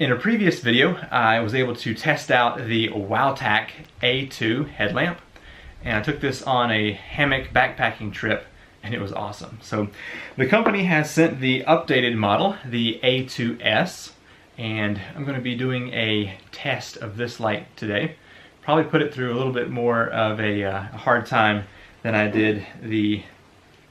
In a previous video, I was able to test out the Wowtac A2 headlamp, and I took this on a hammock backpacking trip, and it was awesome. So the company has sent the updated model, the A2S, and I'm going to be doing a test of this light today. Probably put it through a little bit more of a hard time than I did the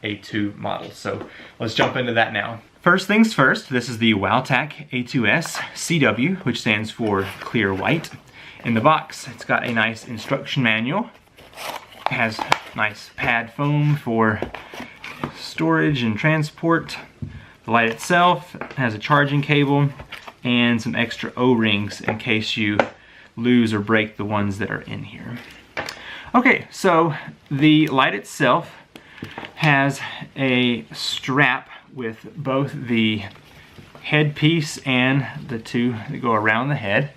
A2 model. So let's jump into that now. First things first, this is the Wowtac A2S CW, which stands for clear white. In the box, it's got a nice instruction manual. It has nice pad foam for storage and transport. The light itself has a charging cable and some extra O-rings in case you lose or break the ones that are in here. Okay, so the light itself has a strap with both the headpiece and the two that go around the head,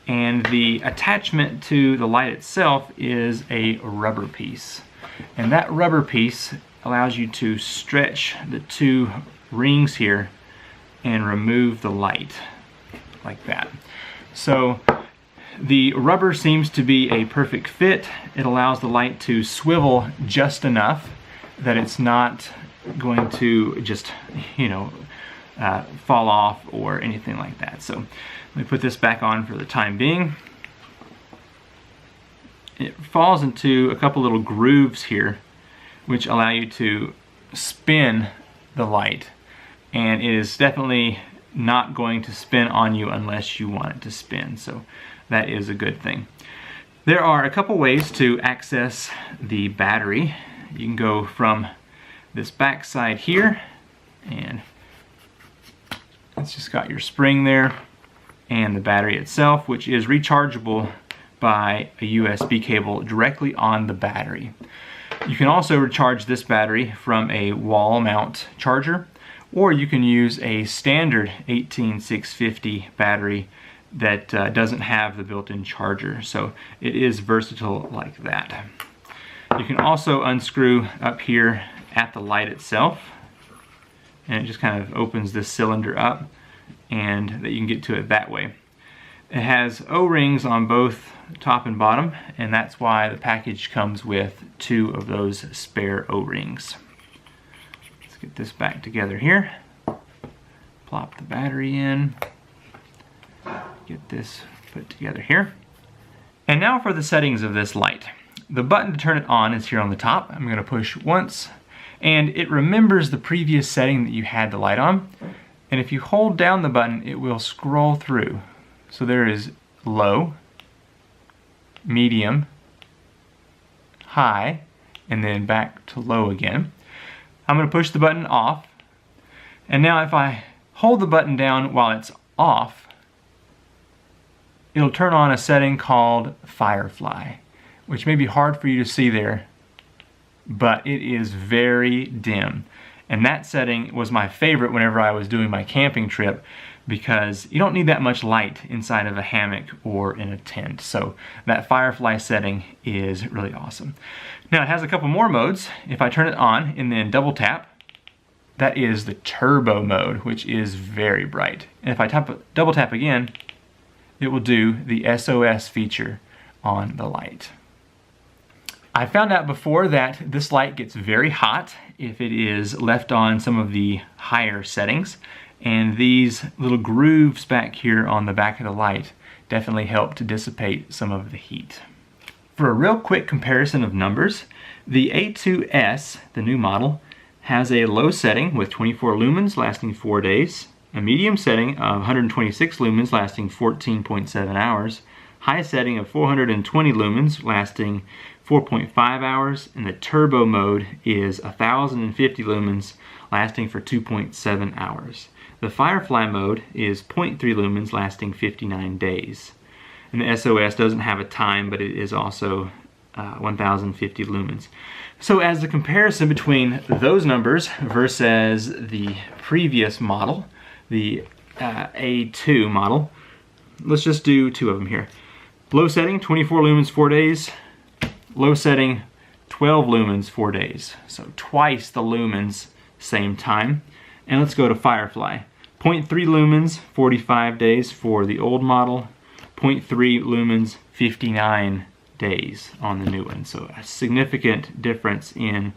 and the attachment to the light itself is a rubber piece, and that rubber piece allows you to stretch the two rings here and remove the light like that. So the rubber seems to be a perfect fit. It allows the light to swivel just enough that it's not going to just, fall off or anything like that. So let me put this back on for the time being. It falls into a couple little grooves here which allow you to spin the light, and it is definitely not going to spin on you unless you want it to spin, so that is a good thing. There are a couple ways to access the battery. You can go from this back side here, and it's just got your spring there and the battery itself, which is rechargeable by a USB cable directly on the battery. You can also recharge this battery from a wall mount charger, or you can use a standard 18650 battery that doesn't have the built-in charger, so it is versatile like that. You can also unscrew up here at the light itself, and it just kind of opens this cylinder up, and that you can get to it that way. It has O-rings on both top and bottom, and that's why the package comes with 2 of those spare O-rings. Let's get this back together here. Plop the battery in. Get this put together here. And now for the settings of this light. The button to turn it on is here on the top. I'm going to push once, and it remembers the previous setting that you had the light on. And if you hold down the button, it will scroll through. So there is low, medium, high, and then back to low again. I'm going to push the button off, and now if I hold the button down while it's off, it'll turn on a setting called firefly, which may be hard for you to see there, but it is very dim. And that setting was my favorite whenever I was doing my camping trip, because you don't need that much light inside of a hammock or in a tent. So that firefly setting is really awesome. Now it has a couple more modes. If I turn it on and then double tap, that is the turbo mode, which is very bright. And if I double tap again, it will do the SOS feature on the light. I found out before that this light gets very hot if it is left on some of the higher settings, and these little grooves back here on the back of the light definitely help to dissipate some of the heat. For a real quick comparison of numbers, the A2S, the new model, has a low setting with 24 lumens lasting 4 days, a medium setting of 126 lumens lasting 14.7 hours, high setting of 420 lumens lasting 4.5 hours, and the turbo mode is 1050 lumens lasting for 2.7 hours. The firefly mode is 0.3 lumens lasting 59 days. And the SOS doesn't have a time, but it is also 1050 lumens. So as a comparison between those numbers versus the previous model, the A2 model, let's just do 2 of them here. Low setting, 24 lumens, 4 days. Low setting, 12 lumens, 4 days. So twice the lumens, same time. And let's go to Firefly. 0.3 lumens, 45 days for the old model, 0.3 lumens, 59 days on the new one. So a significant difference in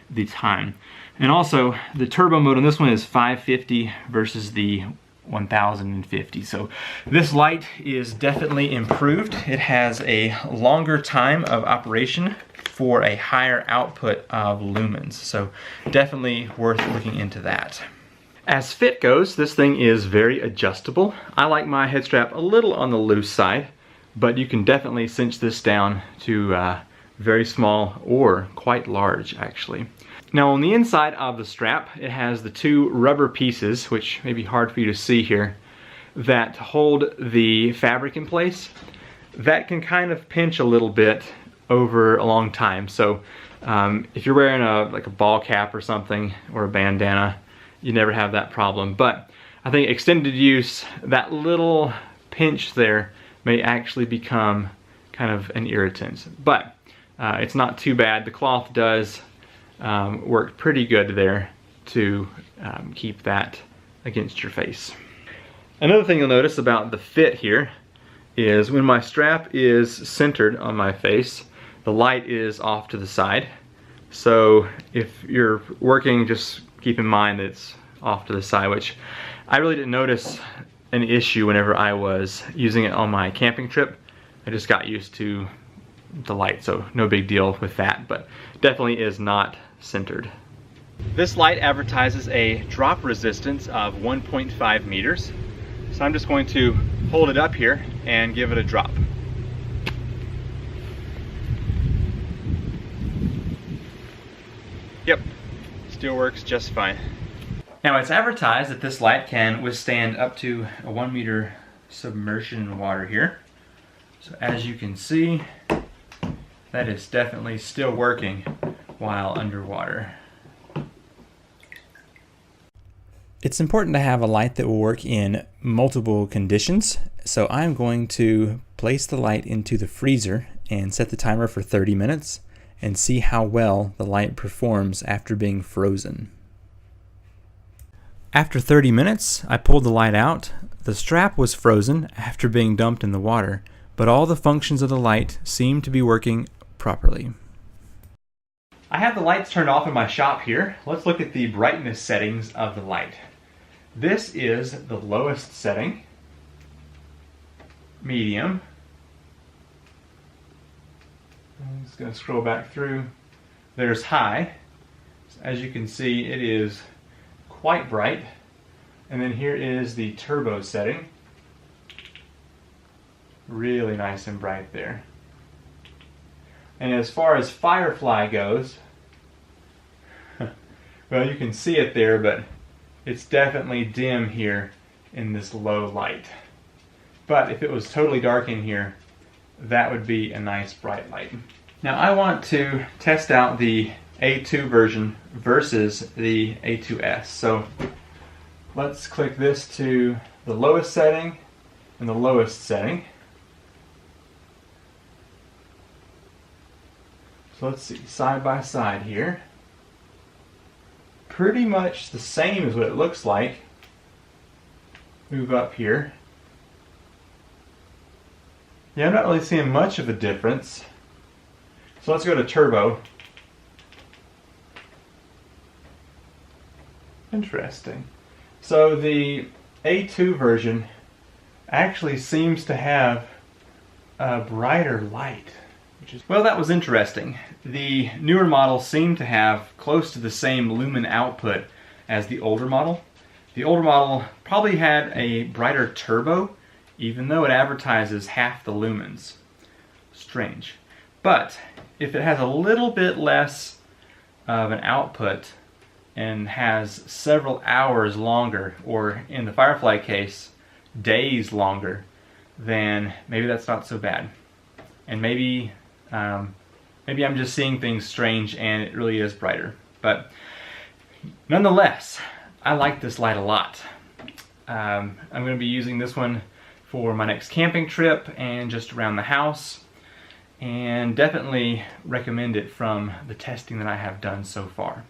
the time. And also the turbo mode on this one is 550 versus the 1050. So this light is definitely improved. It has a longer time of operation for a higher output of lumens. So definitely worth looking into that. As fit goes, this thing is very adjustable. I like my head strap a little on the loose side, but you can definitely cinch this down to very small or quite large actually. Now on the inside of the strap, it has the two rubber pieces, which may be hard for you to see here, that hold the fabric in place. That can kind of pinch a little bit over a long time. So if you're wearing like a ball cap or something, or a bandana, you never have that problem. But I think extended use, that little pinch there may actually become kind of an irritant. But it's not too bad. The cloth does work pretty good there to keep that against your face. Another thing you'll notice about the fit here is when my strap is centered on my face, the light is off to the side. So if you're working, just keep in mind that it's off to the side, which I really didn't notice an issue whenever I was using it on my camping trip. I just got used to the light, so no big deal with that, but definitely is not centered. This light advertises a drop resistance of 1.5 meters. So I'm just going to hold it up here and give it a drop. Yep, still works just fine. Now it's advertised that this light can withstand up to a 1 meter submersion in water here. So as you can see, that is definitely still working while underwater. It's important to have a light that will work in multiple conditions. So I'm going to place the light into the freezer and set the timer for 30 minutes and see how well the light performs after being frozen. After 30 minutes, I pulled the light out. The strap was frozen after being dumped in the water, but all the functions of the light seem to be working properly. I have the lights turned off in my shop here. Let's look at the brightness settings of the light. This is the lowest setting, medium. I'm just going to scroll back through. There's high. As you can see, it is quite bright. And then here is the turbo setting. Really nice and bright there. And as far as firefly goes, well, you can see it there, but it's definitely dim here in this low light. But if it was totally dark in here, that would be a nice bright light. Now I want to test out the A2 version versus the A2S. So let's click this to the lowest setting and the lowest setting. So let's see, side by side here. Pretty much the same as what it looks like. Move up here. Yeah, I'm not really seeing much of a difference. So let's go to turbo. Interesting. So the A2 version actually seems to have a brighter light. Well, that was interesting. The newer model seemed to have close to the same lumen output as the older model. The older model probably had a brighter turbo, even though it advertises half the lumens. Strange. But if it has a little bit less of an output and has several hours longer, or in the Firefly case, days longer, then maybe that's not so bad. And maybe I'm just seeing things strange and it really is brighter. But nonetheless, I like this light a lot. I'm going to be using this one for my next camping trip and just around the house, and definitely recommend it from the testing that I have done so far.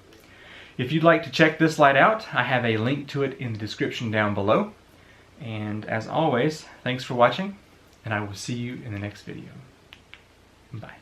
If you'd like to check this light out, I have a link to it in the description down below. And as always, thanks for watching, and I will see you in the next video. Bye.